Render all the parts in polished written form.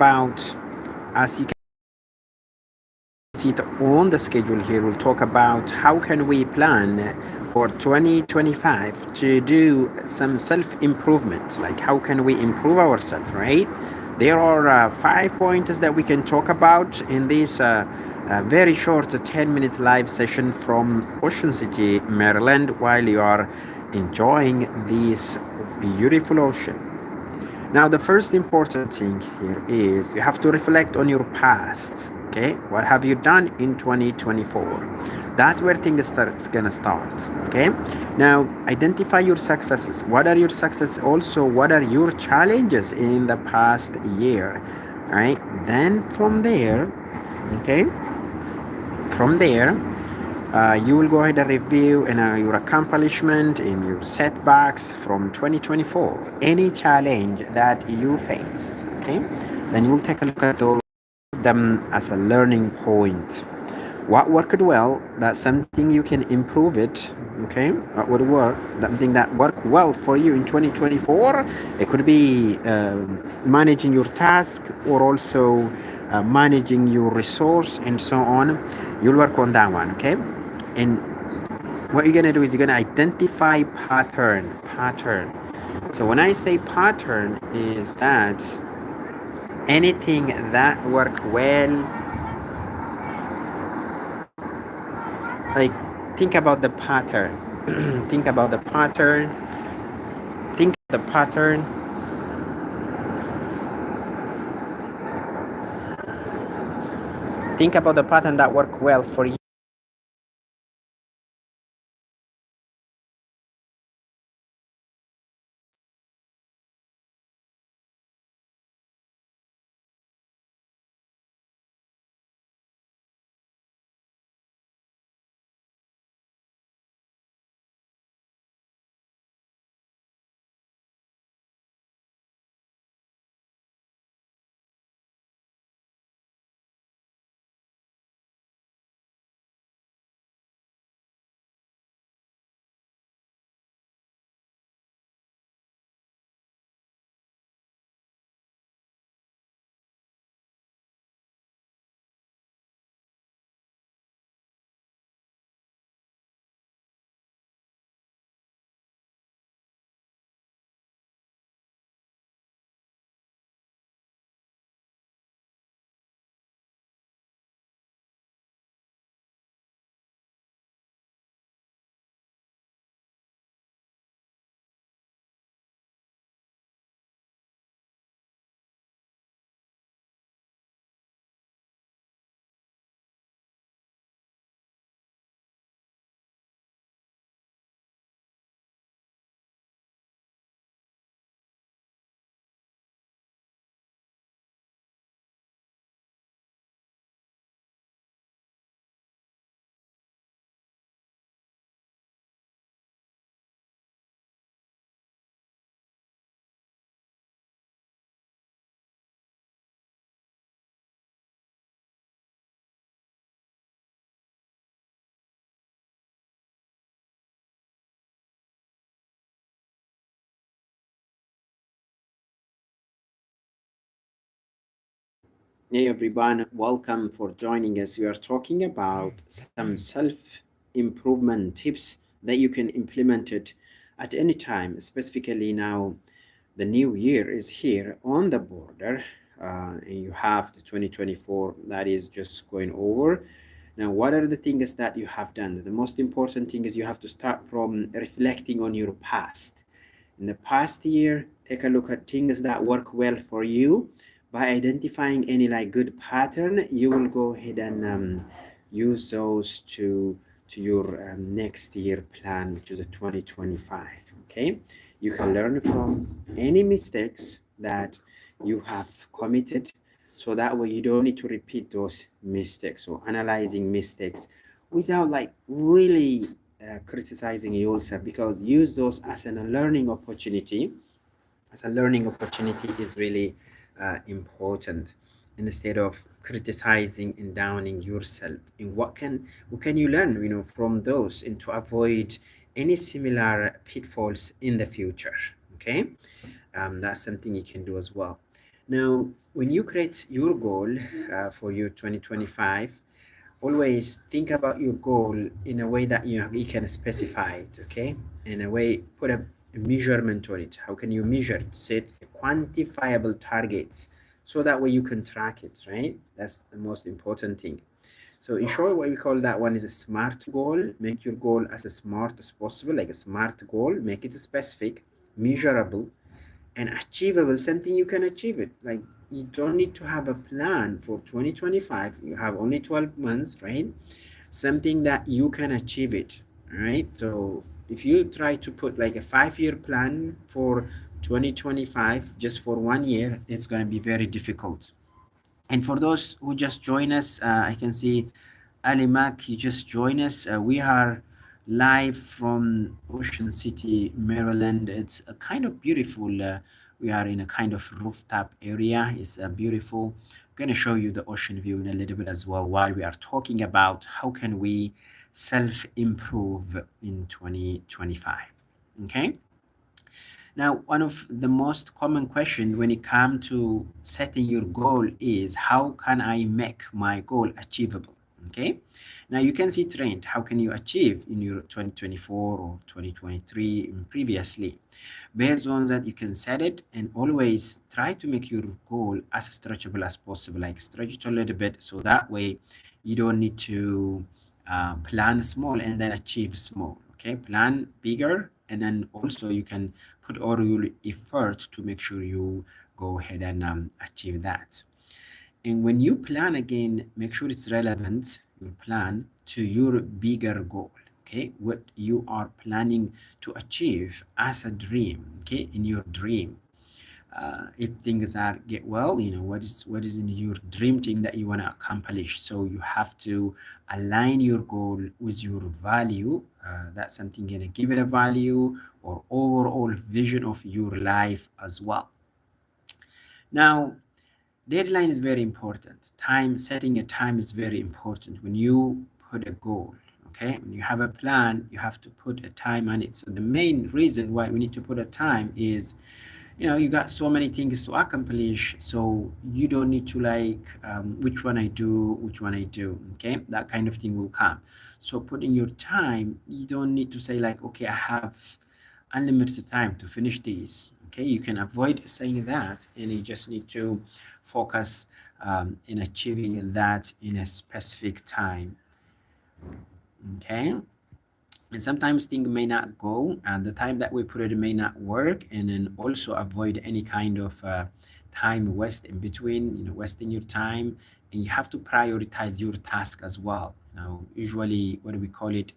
about, as you can see it on the schedule here, we'll talk about how can we plan for 2025 to do some self-improvement, like how can we improve ourselves, right? There are 5 points that we can talk about in this very short 10-minute live session from Ocean City, Maryland, while you are enjoying this beautiful ocean. Now, the first important thing here is you have to reflect on your past. Okay, what have you done in 2024? That's where things gonna start. Okay, now identify your successes. What are your successes? Also, what are your challenges in the past year? All right, then from there, okay, from there, you will go ahead and review your accomplishment and your setbacks from 2024. Any challenge that you face, okay, then you will take a look at them as a learning point. What worked well, that's something you can improve it. Okay, what would work, something that worked well for you in 2024. It could be managing your task, or also managing your resource and so on. You'll work on that one. Okay, and what you're gonna do is you're gonna identify pattern. So when I say pattern, is that anything that work well, like think about the pattern. Think about the pattern. Think of the pattern. Think about the pattern that work well for you. Hey everyone, welcome for joining us. We are talking about some self-improvement tips that you can implement it at any time. Specifically now, the new year is here on the border, and you have the 2024 that is just going over. Now, what are the things that you have done? The most important thing is you have to start from reflecting on your past. In the past year, take a look at things that work well for you. By identifying any good pattern, you will go ahead and use those to your next year plan, which is a 2025. Okay, you can learn from any mistakes that you have committed, so that way you don't need to repeat those mistakes. So analyzing mistakes without really criticizing yourself, because use those as a learning opportunity. As a learning opportunity is really important, instead of criticizing and downing yourself. And what can you learn from those, and to avoid any similar pitfalls in the future. Okay, that's something you can do as well. Now, when you create your goal for your 2025, always think about your goal in a way that you can specify it, okay? In a way, put a measurement on it. How can you measure it? Set quantifiable targets so that way you can track it, right? That's the most important thing. So in short, what we call that one is a SMART goal. Make your goal as smart as possible, like a SMART goal. Make it specific, measurable, and achievable, something you can achieve it. Like, you don't need to have a plan for 2025. You have only 12 months, right? Something that you can achieve it, right? So if you try to put like a 5-year plan for 2025 just for 1 year, it's going to be very difficult. And for those who just join us, I can see Ali Mac, you just join us. We are live from Ocean City, Maryland. It's a kind of beautiful. We are in a kind of rooftop area. It's beautiful. I'm going to show you the ocean view in a little bit as well while we are talking about how can we self-improve in 2025. Okay. Now, one of the most common questions when it comes to setting your goal is, how can I make my goal achievable? Okay. Now you can see trend. How can you achieve in your 2024 or 2023 previously? Based on that, you can set it and always try to make your goal as stretchable as possible, like stretch it a little bit, so that way you don't need to plan small and then achieve small. Okay, plan bigger, and then also you can put all your effort to make sure you go ahead and achieve that. And when you plan, again, make sure it's relevant, your plan, to your bigger goal. Okay, what you are planning to achieve as a dream. Okay, in your dream, if things are get well, you know what is in your dream thing that you want to accomplish. So you have to align your goal with your value. That's something gonna give it a value or overall vision of your life as well. Now, deadline is very important. Time, setting a time is very important when you put a goal. Okay, when you have a plan, you have to put a time on it. So the main reason why we need to put a time is, you know, you got so many things to accomplish, so you don't need to like which one I do. Okay, that kind of thing will come. So putting your time, you don't need to say like, okay, I have unlimited time to finish these. Okay, you can avoid saying that, and you just need to focus in achieving that in a specific time. Okay, and sometimes things may not go, and the time that we put it may not work, and then also avoid any kind of time waste in between, you know, wasting your time. And you have to prioritize your task as well. Now, usually what do we call it,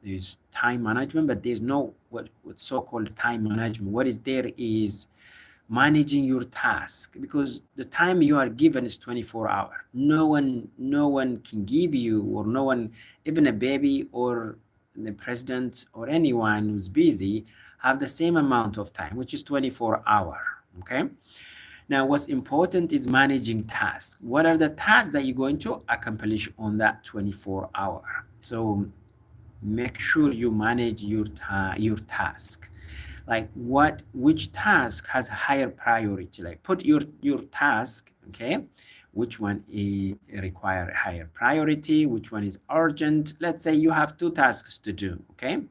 there's time management, but there's no what so-called time management. What is there is managing your task, because the time you are given is 24 hours. No one can give you, or no one, even a baby or the president or anyone who's busy, have the same amount of time, which is 24 hours. Okay, now what's important is managing tasks. What are the tasks that you're going to accomplish on that 24 hours? So make sure you manage your task. Like which task has a higher priority? Like put your task, okay, which one require a higher priority, which one is urgent. Let's say you have 2 tasks to do. Okay,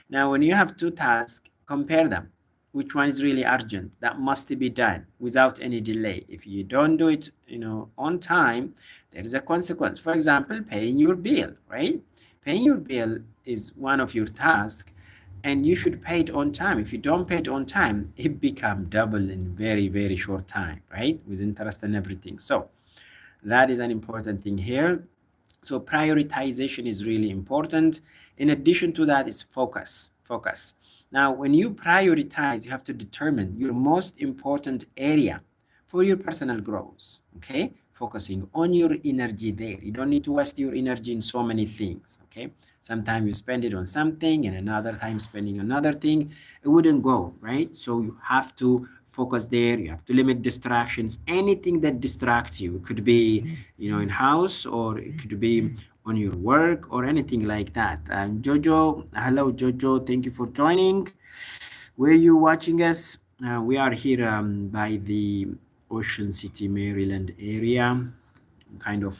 now when you have 2 tasks, compare them. Which one is really urgent, that must be done without any delay? If you don't do it, you know, on time, there is a consequence. For example, paying your bill, right? Paying your bill is one of your tasks, and you should pay it on time. If you don't pay it on time, it becomes double in very, very short time, right? With interest and everything. So that is an important thing here. So prioritization is really important. In addition to that is focus. Now, when you prioritize, you have to determine your most important area for your personal growth. Okay, focusing on your energy there. You don't need to waste your energy in so many things. Okay, sometimes you spend it on something, and another time spending another thing, it wouldn't go, right? So you have to focus there. You have to limit distractions. Anything that distracts you, it could be, you know, in house, or it could be on your work, or anything like that. Jojo, hello Jojo, thank you for joining. Where are you watching us? We are here by the Ocean City, Maryland area, kind of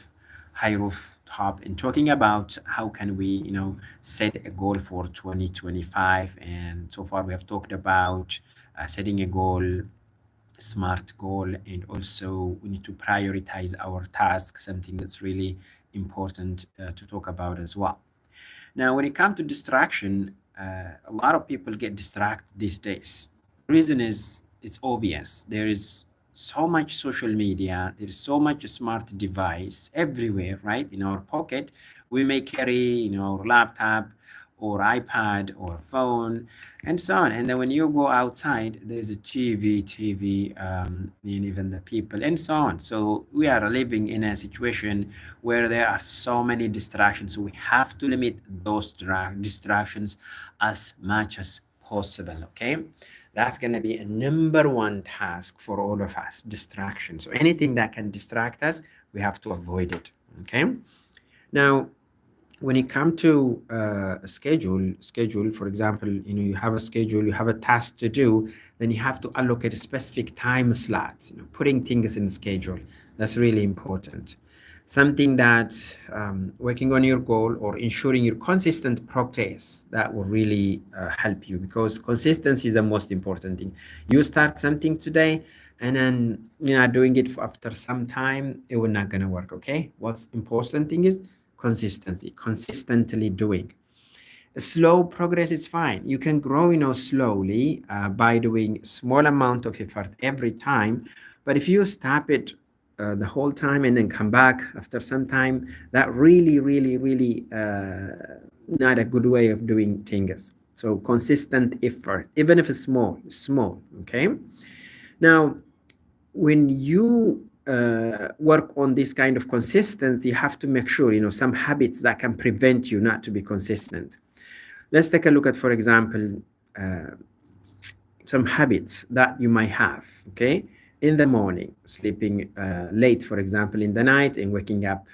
high rooftop, and talking about how can we, set a goal for 2025. And so far we have talked about setting a goal, smart goal, and also we need to prioritize our tasks, something that's really important to talk about as well. Now, when it comes to distraction, a lot of people get distracted these days. The reason is it's obvious. There is so much social media, there is so much smart device everywhere, right? In our pocket, we may carry, our laptop or iPad or phone and so on. And then when you go outside, there's a TV, and even the people and so on. So we are living in a situation where there are so many distractions. So we have to limit those distractions as much as possible, okay? That's going to be a number one task for all of us, distraction. So anything that can distract us, we have to avoid it, okay? Now, when it comes to a schedule, for example, you have a schedule, you have a task to do, then you have to allocate a specific time slot, putting things in schedule. That's really important. Something that working on your goal or ensuring your consistent progress, that will really help you, because consistency is the most important thing. You start something today and then doing it after some time, it will not gonna work, okay? What's important thing is consistency, consistently doing. Slow progress is fine. You can grow, slowly by doing small amount of effort every time. But if you stop it the whole time and then come back after some time, that really not a good way of doing things. So consistent effort, even if it's small, okay? Now, when you work on this kind of consistency, you have to make sure, some habits that can prevent you not to be consistent. Let's take a look at, for example, some habits that you might have, okay? In the morning, sleeping late, for example, in the night, and waking up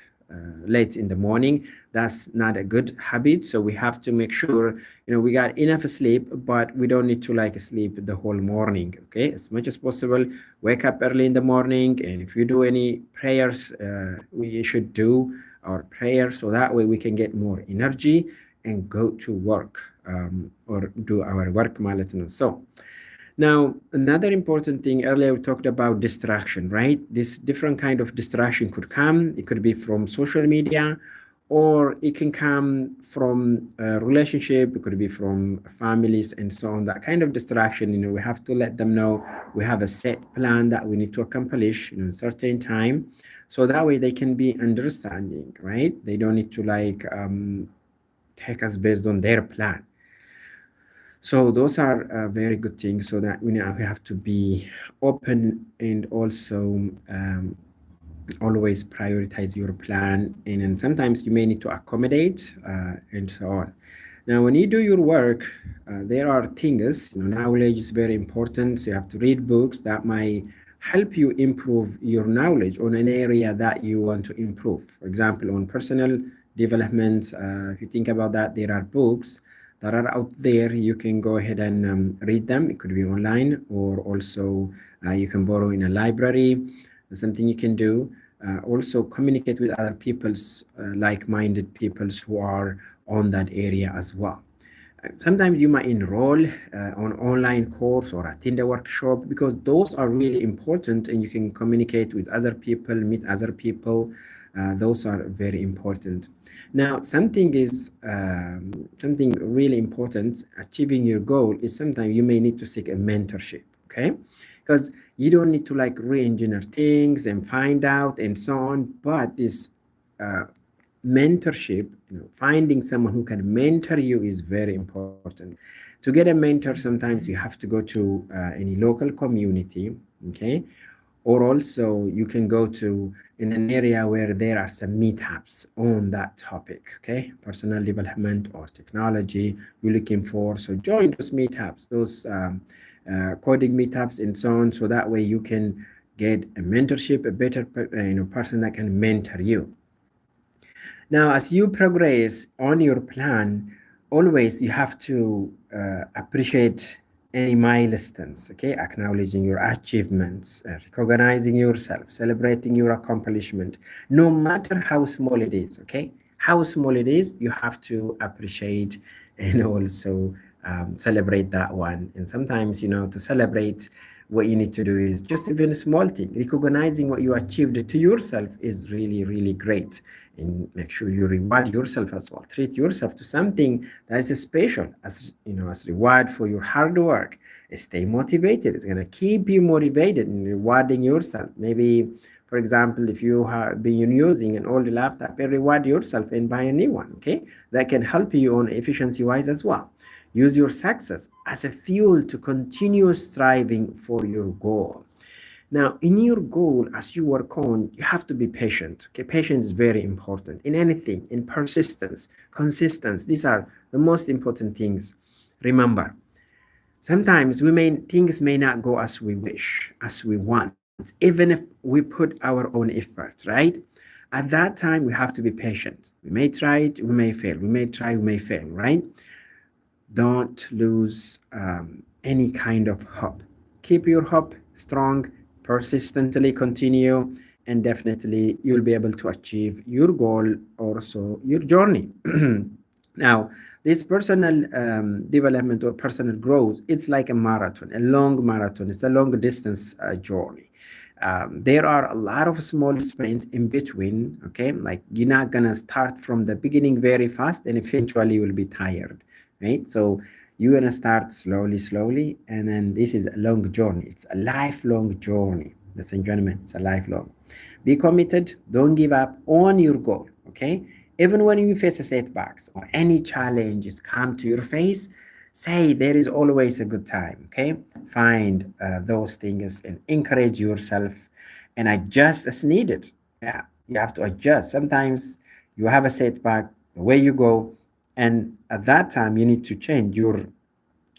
late in the morning, that's not a good habit. So we have to make sure, we got enough sleep, but we don't need to sleep the whole morning, okay? As much as possible, wake up early in the morning, and if you do any prayers, we should do our prayers, so that way we can get more energy and go to work or do our work. So now, another important thing, earlier we talked about distraction, right? This different kind of distraction could come. It could be from social media, or it can come from a relationship. It could be from families and so on. That kind of distraction, we have to let them know we have a set plan that we need to accomplish in a certain time. So that way they can be understanding, right? They don't need to take us based on their plan. So those are very good things, so that we have to be open and also always prioritize your plan. And then sometimes you may need to accommodate and so on. Now, when you do your work, there are things, knowledge is very important. So you have to read books that might help you improve your knowledge on an area that you want to improve. For example, on personal development, if you think about that, there are books that are out there. You can go ahead and read them. It could be online, or also you can borrow in a library. That's something you can do. Also communicate with other people's like-minded peoples who are on that area as well. Sometimes you might enroll on online course or attend a workshop, because those are really important, and you can communicate with other people, meet other people. Those are very important. Now, something really important, achieving your goal, is sometimes you may need to seek a mentorship, okay? Because you don't need to re-engineer things and find out and so on, but this mentorship, finding someone who can mentor you is very important. To get a mentor, sometimes you have to go to any local community, okay? Or also you can go to in an area where there are some meetups on that topic, okay? Personal development or technology you're looking for. So join those meetups, those coding meetups and so on, so that way you can get a mentorship, a better person that can mentor you. Now, as you progress on your plan, always you have to appreciate any milestones, okay? Acknowledging your achievements, recognizing yourself, celebrating your accomplishment, no matter how small it is, okay? How small it is, you have to appreciate and also celebrate that one. And sometimes, to celebrate, what you need to do is just even a small thing. Recognizing what you achieved to yourself is really, really great. And make sure you reward yourself as well. Treat yourself to something that is special as reward for your hard work. Stay motivated. It's going to keep you motivated in rewarding yourself. Maybe, for example, if you have been using an old laptop, reward yourself and buy a new one, okay? That can help you on efficiency-wise as well. Use your success as a fuel to continue striving for your goal. Now, in your goal, as you work on, you have to be patient. Okay, patience is very important in anything, in persistence, consistency. These are the most important things. Remember, sometimes things may not go as we wish, as we want, even if we put our own effort, right? At that time, we have to be patient. We may try it, we may fail. We may try, we may fail, right? Don't lose any kind of hope. Keep your hope strong, persistently continue, and definitely you'll be able to achieve your goal, also your journey. Now, this personal development or personal growth, it's like a marathon, a long marathon. It's a long distance journey. There are a lot of small sprints in between, okay? Like you're not gonna start from the beginning very fast and eventually you will be tired. Right? So you're going to start slowly, and then this is a long journey. It's a lifelong journey. Ladies and gentlemen, it's a lifelong. Be committed. Don't give up on your goal, okay? Even when you face a setbacks or any challenges come to your face, say there is always a good time, okay? Find those things and encourage yourself and adjust as needed. Yeah, you have to adjust. Sometimes you have a setback, the way you go, and at that time, you need to change your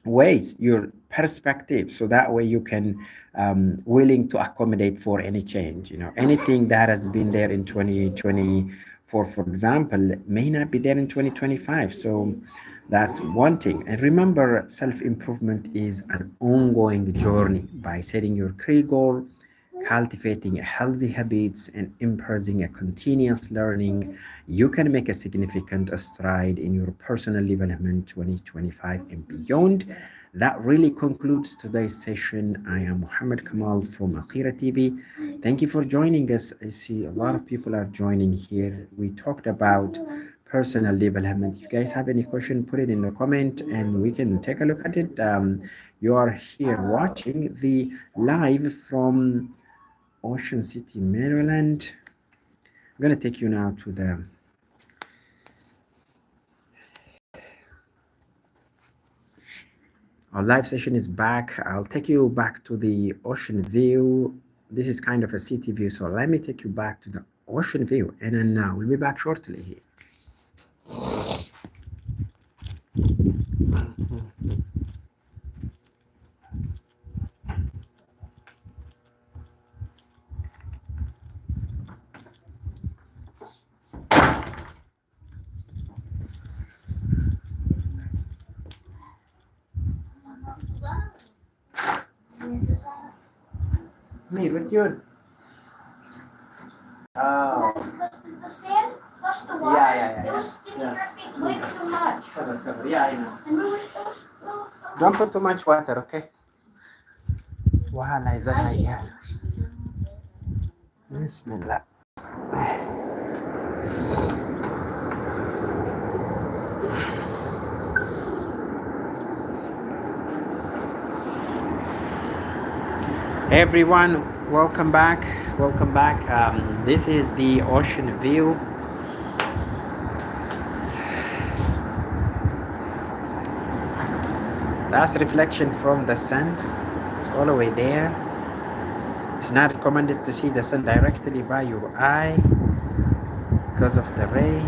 ways, your perspective, so that way you can willing to accommodate for any change. Anything that has been there in 2024, for example, may not be there in 2025. So that's one thing. And remember, self-improvement is an ongoing journey. By setting your clear goal, cultivating healthy habits, and embracing a continuous learning, you can make a significant stride in your personal development 2025 and beyond. That really concludes today's session. I am Muhammad Kamal from Akhirah TV. Thank you for joining us. I see a lot of people are joining here. We talked about personal development. If you guys have any question, put it in the comment and we can take a look at it. You are here watching the live from Ocean City, Maryland. I'm going to take you now to the our live session is back. I'll take you back to the ocean view. This is kind of a city view, so let me take you back to the ocean view, and then we'll be back shortly here. Mate, what you doing? Oh. Because the sand plus the water, Yeah. it was sticking your feet way too much. Cover. Yeah, I know. And we were so Don't put too much water, okay? Wahala is that Bismillah. Everyone, welcome back. This is the ocean view. That's reflection from the sun. It's all the way there. It's not recommended to see the sun directly by your eye because of the ray.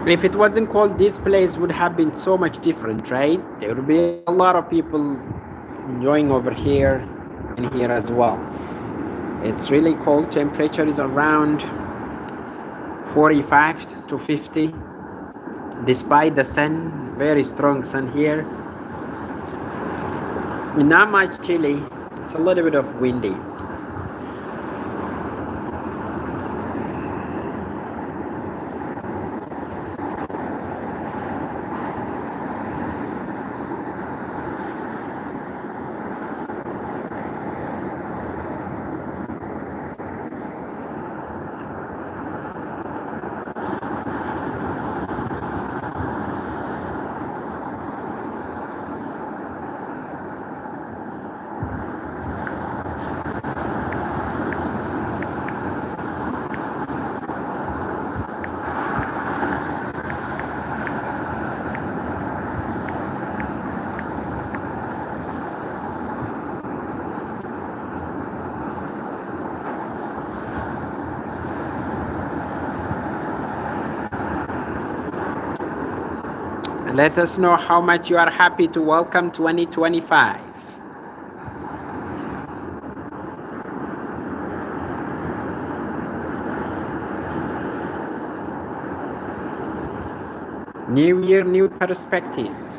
If it wasn't cold, this place would have been so much different, right? There would be a lot of people enjoying over here and here as well. It's really cold. Temperature is around 45 to 50. Despite the sun, very strong sun here. Not much chilly. It's a little bit of windy. Let us know how much you are happy to welcome 2025. New year, new perspective.